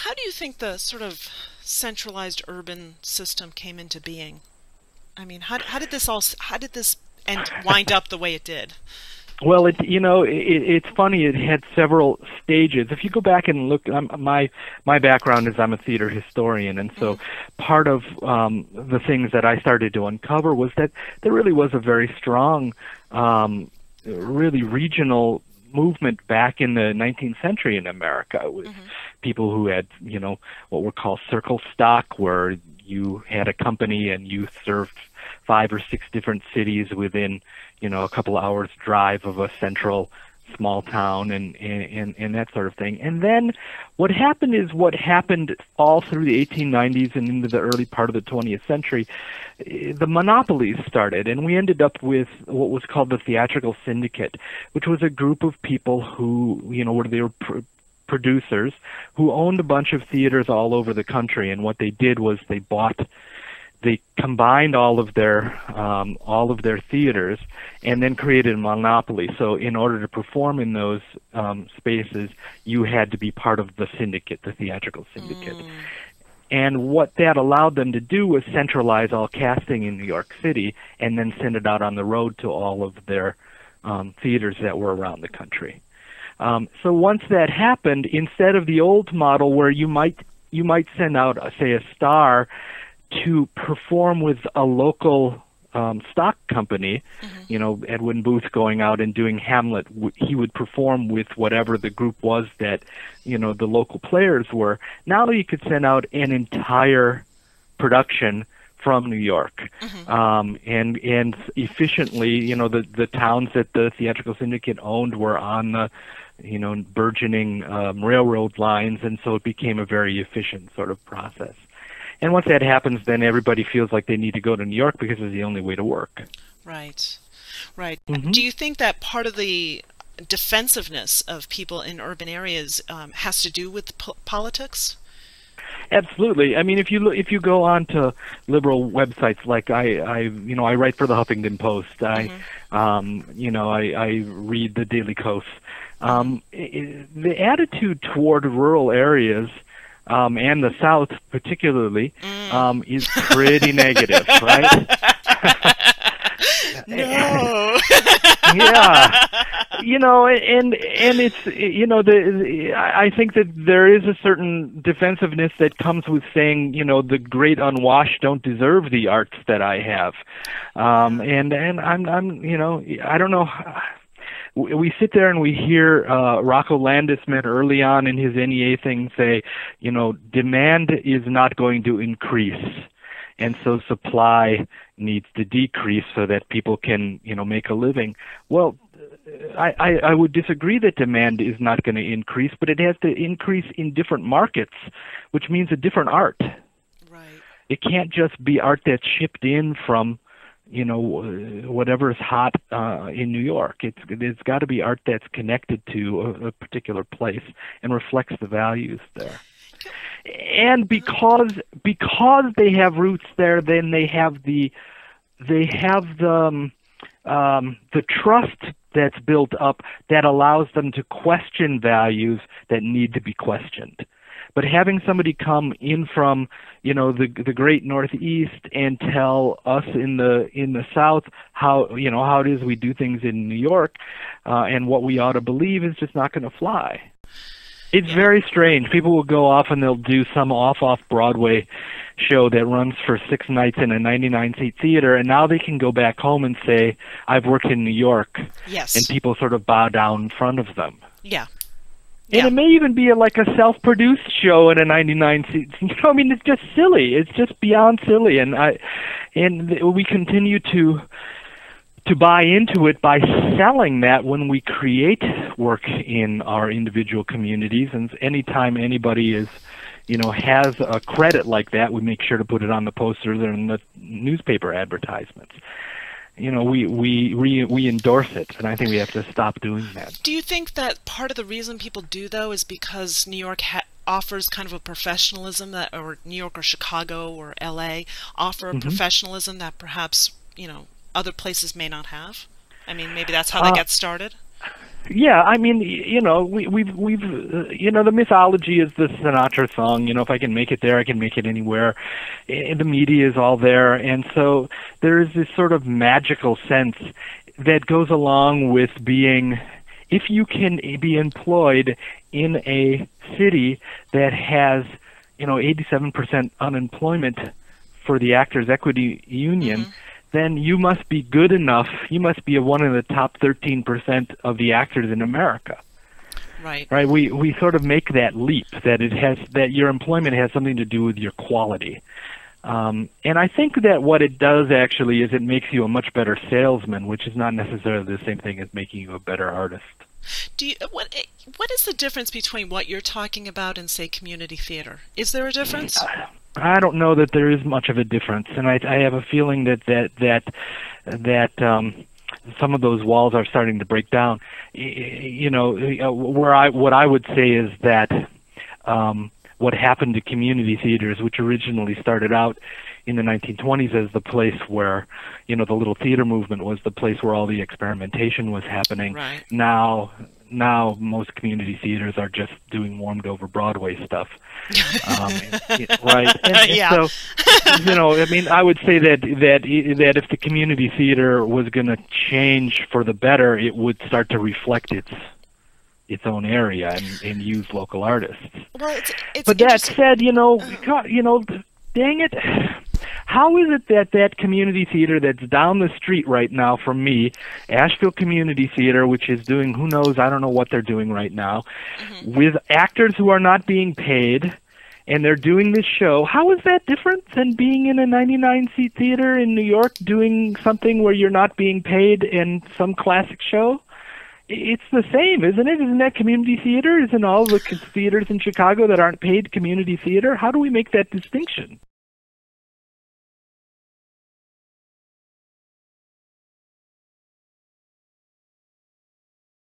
how do you think the sort of centralized urban system came into being? I mean, how did this and wind up the way it did? Well, it's funny. It had several stages. If you go back and look, my background is I'm a theater historian, and so part of the things that I started to uncover was that there really was a very strong, really regional movement back in the 19th century in America with people who had, what were called circle stock, where you had a company and you served 5 or 6 different cities within, a couple hours drive of a central small town and that sort of thing. And then what happened is what happened all through the 1890s and into the early part of the 20th century, the monopolies started, and we ended up with what was called the theatrical syndicate, which was a group of people who, they were producers who owned a bunch of theaters all over the country. And what they did was they combined all of their theaters and then created a monopoly. So in order to perform in those spaces, you had to be part of the syndicate, the theatrical syndicate. And what that allowed them to do was centralize all casting in New York City and then send it out on the road to all of their theaters that were around the country. So once that happened, instead of the old model where you might send out, say, a star to perform with a local stock company, Edwin Booth going out and doing Hamlet, he would perform with whatever the group was that, the local players were. Now you could send out an entire production from New York, and efficiently, the towns that the theatrical syndicate owned were on the, burgeoning railroad lines, and so it became a very efficient sort of process. And once that happens, then everybody feels like they need to go to New York because it's the only way to work. Right, right. Do you think that part of the defensiveness of people in urban areas has to do with politics? Absolutely. I mean, if you go on to liberal websites, like I write for the Huffington Post. I read the Daily Kos. The attitude toward rural areas, and the South particularly, is pretty negative, right? No. Yeah. And it's, I think that there is a certain defensiveness that comes with saying, the great unwashed don't deserve the arts that I have. And I'm, I don't know. We sit there and we hear Rocco Landisman early on in his NEA thing say, demand is not going to increase, and so supply needs to decrease so that people can, make a living. Well, I would disagree that demand is not going to increase, but it has to increase in different markets, which means a different art. Right. It can't just be art that's shipped in from, whatever is hot in New York. It's got to be art that's connected to a particular place and reflects the values there. And because they have roots there, then they have the trust that's built up that allows them to question values that need to be questioned. But having somebody come in from, the great Northeast and tell us in the South how it is we do things in New York, and what we ought to believe is just not going to fly. It's very strange. People will go off and they'll do some off Broadway show that runs for 6 nights in a 99-seat theater, and now they can go back home and say, I've worked in New York. Yes. And people sort of bow down in front of them. Yeah. And it may even be like a self-produced show in a 99-seat. It's just silly. It's just beyond silly, and we continue to buy into it by selling that when we create work in our individual communities. And anytime anybody has a credit like that, we make sure to put it on the posters and the newspaper advertisements. We endorse it, and I think we have to stop doing that. Do you think that part of the reason people do, though, is because New York offers kind of a professionalism or New York or Chicago or L.A. offer a professionalism that perhaps, other places may not have? I mean, maybe that's how they get started? Yeah, I mean, you know, we've you know, the mythology is the Sinatra song. You know, if I can make it there, I can make it anywhere. The media is all there, and so there is this sort of magical sense that goes along with being, if you can be employed in a city that has, you know, 87% unemployment for the Actors Equity Union, then you must be good enough. You must be one of the top 13% of the actors in America. Right. Right. We sort of make that leap that your employment has something to do with your quality. And I think that what it does actually is it makes you a much better salesman, which is not necessarily the same thing as making you a better artist. What is the difference between what you're talking about and, say, community theater? Is there a difference? I don't know that there is much of a difference, and I have a feeling that some of those walls are starting to break down. You know, what I would say is that what happened to community theaters, which originally started out in the 1920s as the place where, you know, the little theater movement was the place where all the experimentation was happening. Right. Now most community theaters are just doing warmed over Broadway stuff. Right. And so, you know, I mean, I would say that if the community theater was going to change for the better, it would start to reflect its own area and use local artists. Well, but that said, you know, dang it, how is it that community theater that's down the street right now from me, Asheville Community Theater, which is doing, who knows, I don't know what they're doing right now, with actors who are not being paid, and they're doing this show, how is that different than being in a 99-seat theater in New York doing something where you're not being paid in some classic show? It's the same, isn't it? Isn't that community theater? Isn't all the theaters in Chicago that aren't paid community theater? How do we make that distinction?